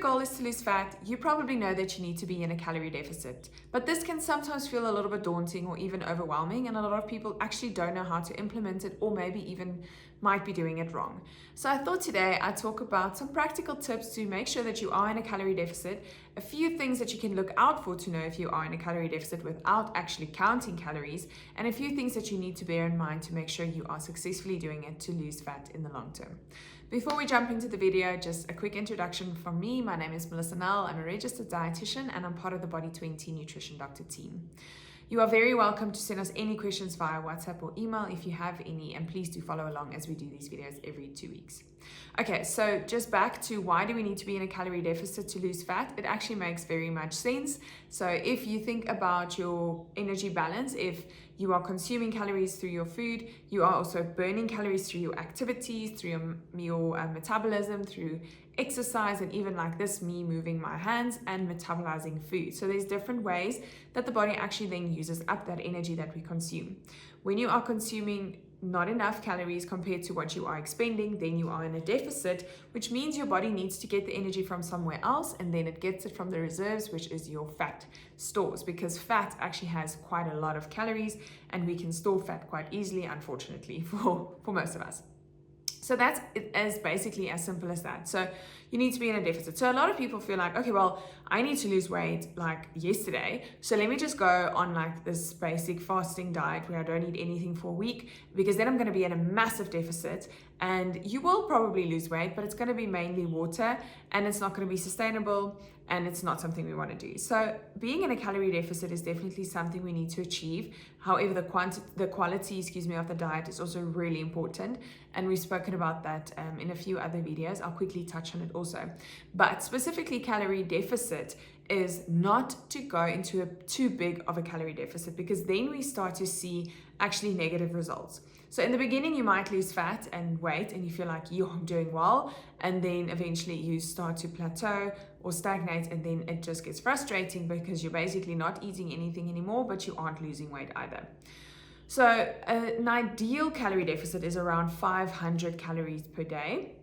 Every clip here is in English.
your goal is to lose fat, you probably know that you need to be in a calorie deficit. But this can sometimes feel a little bit daunting or even overwhelming, and a lot of people actually don't know how to implement it, or maybe even might be doing it wrong. So I thought today I'd talk about some practical tips to make sure that you are in a calorie deficit, a few things that you can look out for to know if you are in a calorie deficit without actually counting calories, and a few things that you need to bear in mind to make sure you are successfully doing it to lose fat in the long term. Before we jump into the video, just a quick introduction from me. My name is Melissa Nell. I'm a registered dietitian and I'm part of the Body 20 Nutrition Doctor team. You are very welcome to send us any questions via WhatsApp or email if you have any, and please do follow along as we do these videos every 2 weeks. Okay, so just back to why do we need to be in a calorie deficit to lose fat? It actually makes very much sense. So if you think about your energy balance, if you are consuming calories through your food, you are also burning calories through your activities, through your metabolism, through exercise, and even like this, me moving my hands and metabolizing food. So there's different ways that the body actually then uses up that energy that we consume. When you are consuming not enough calories compared to what you are expending, then you are in a deficit, which means your body needs to get the energy from somewhere else, and then it gets it from the reserves, which is your fat stores, because fat actually has quite a lot of calories and we can store fat quite easily, unfortunately, for most of us. So that's it, as basically as simple as that. So you need to be in a deficit. So a lot of people feel like, okay, well, I need to lose weight like yesterday, so let me just go on like this basic fasting diet where I don't eat anything for a week, because then I'm going to be in a massive deficit, and you will probably lose weight, but it's going to be mainly water, and it's not going to be sustainable, and it's not something we want to do. So being in a calorie deficit is definitely something we need to achieve. However, the quality of the diet is also really important, and we've spoken about that in a few other videos. I'll quickly touch on it also. But specifically, calorie deficit is not to go into too big of a calorie deficit, because then we start to see actually negative results. So in the beginning, you might lose fat and weight and you feel like you're doing well, and then eventually you start to plateau or stagnate, and then it just gets frustrating because you're basically not eating anything anymore, but you aren't losing weight either. So an ideal calorie deficit is around 500 calories per day.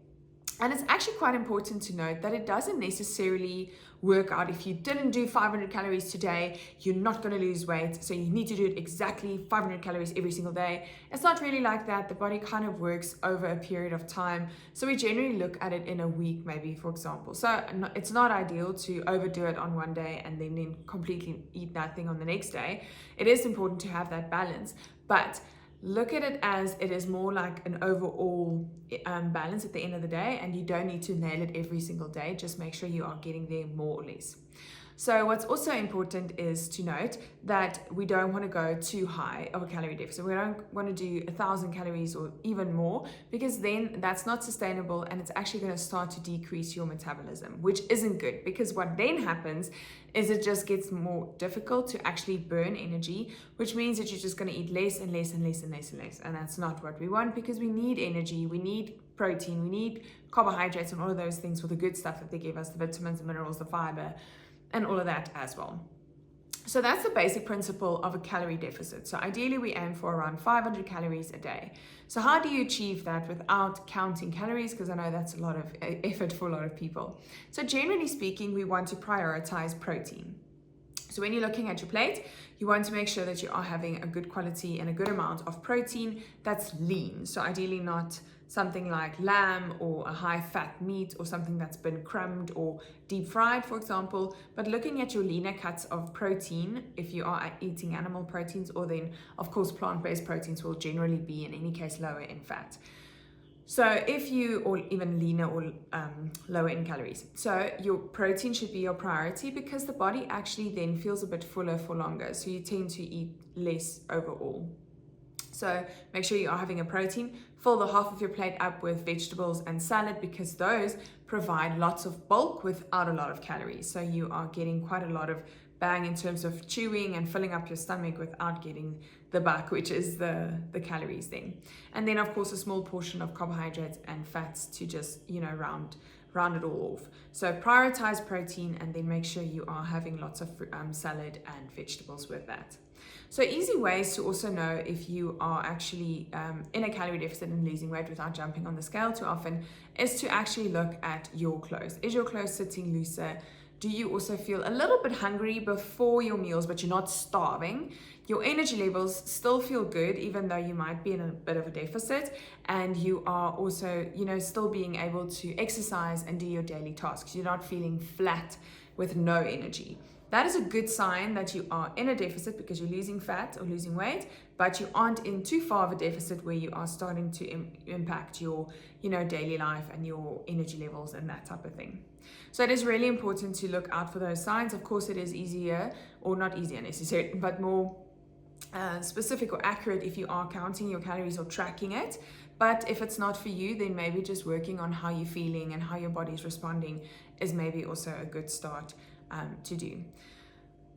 And it's actually quite important to note that it doesn't necessarily work out. If you didn't do 500 calories today, you're not going to lose weight. So you need to do it exactly 500 calories every single day. It's not really like that. The body kind of works over a period of time. So we generally look at it in a week, maybe, for example. So it's not ideal to overdo it on one day and then completely eat nothing on the next day. It is important to have that balance, but look at it as it is more like an overall balance at the end of the day, and you don't need to nail it every single day. Just make sure you are getting there more or less. So what's also important is to note that we don't want to go too high of a calorie deficit. We don't want to do 1,000 calories or even more, because then that's not sustainable, and it's actually going to start to decrease your metabolism, which isn't good, because what then happens is it just gets more difficult to actually burn energy, which means that you're just going to eat less and less and less and less and less. And that's not what we want, because we need energy, we need protein, we need carbohydrates, and all of those things for the good stuff that they give us, the vitamins, the minerals, the fiber, and all of that as well. So that's the basic principle of a calorie deficit. So ideally we aim for around 500 calories a day. So how do you achieve that without counting calories? Because I know that's a lot of effort for a lot of people. So generally speaking, we want to prioritize protein. So when you're looking at your plate, you want to make sure that you are having a good quality and a good amount of protein that's lean. So ideally not something like lamb or a high fat meat or something that's been crumbed or deep fried, for example, but looking at your leaner cuts of protein, if you are eating animal proteins, or then of course plant-based proteins will generally be in any case lower in fat. So if you, or even leaner or lower in calories. So your protein should be your priority, because the body actually then feels a bit fuller for longer. So you tend to eat less overall. So make sure you are having a protein. Fill the half of your plate up with vegetables and salad, because those provide lots of bulk without a lot of calories. So you are getting quite a lot of bang in terms of chewing and filling up your stomach without getting the buck, which is the calories then. And then of course a small portion of carbohydrates and fats to just, round round it all off. So prioritize protein and then make sure you are having lots of salad and vegetables with that. So easy ways to also know if you are actually in a calorie deficit and losing weight without jumping on the scale too often is to actually look at your clothes. Is your clothes sitting looser? Do you also feel a little bit hungry before your meals, but you're not starving? Your energy levels still feel good, even though you might be in a bit of a deficit, and you are also, still being able to exercise and do your daily tasks. You're not feeling flat with no energy. That is a good sign that you are in a deficit because you're losing fat or losing weight, but you aren't in too far of a deficit where you are starting to impact your, daily life and your energy levels and that type of thing. So it is really important to look out for those signs. Of course, it is easier, or not easier necessarily, but more specific or accurate if you are counting your calories or tracking it. But if it's not for you, then maybe just working on how you're feeling and how your body's responding is maybe also a good start to do.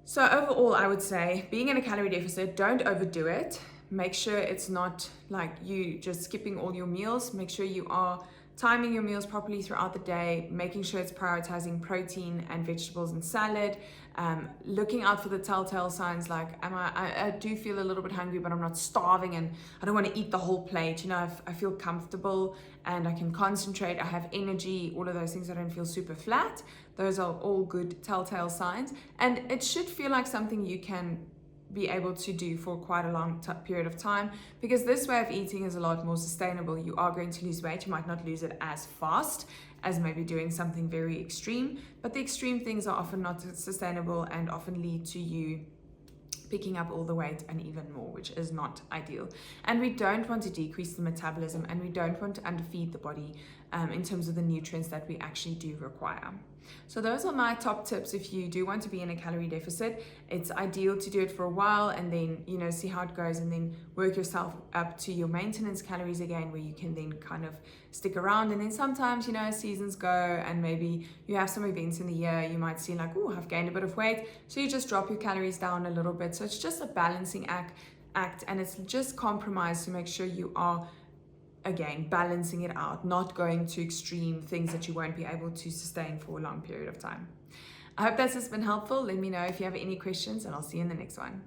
So overall, I would say being in a calorie deficit, don't overdo it. Make sure it's not like you just skipping all your meals. Make sure you are timing your meals properly throughout the day, making sure it's prioritizing protein and vegetables and salad, looking out for the telltale signs like I do feel a little bit hungry, but I'm not starving and I don't want to eat the whole plate. I feel comfortable and I can concentrate, I have energy, all of those things. I don't feel super flat. Those are all good telltale signs, and it should feel like something you can be able to do for quite a long period of time, because this way of eating is a lot more sustainable. You are going to lose weight. You might not lose it as fast as maybe doing something very extreme, but the extreme things are often not sustainable and often lead to you picking up all the weight and even more, which is not ideal. And we don't want to decrease the metabolism, and we don't want to underfeed the body in terms of the nutrients that we actually do require. So those are my top tips if you do want to be in a calorie deficit. It's ideal to do it for a while and then, see how it goes, and then work yourself up to your maintenance calories again, where you can then kind of stick around. And then sometimes, seasons go and maybe you have some events in the year, you might see like, oh, I've gained a bit of weight. So you just drop your calories down a little bit. So it's just a balancing act, and it's just compromise to make sure you are, again, balancing it out, not going to extreme things that you won't be able to sustain for a long period of time. I hope this has been helpful. Let me know if you have any questions, and I'll see you in the next one.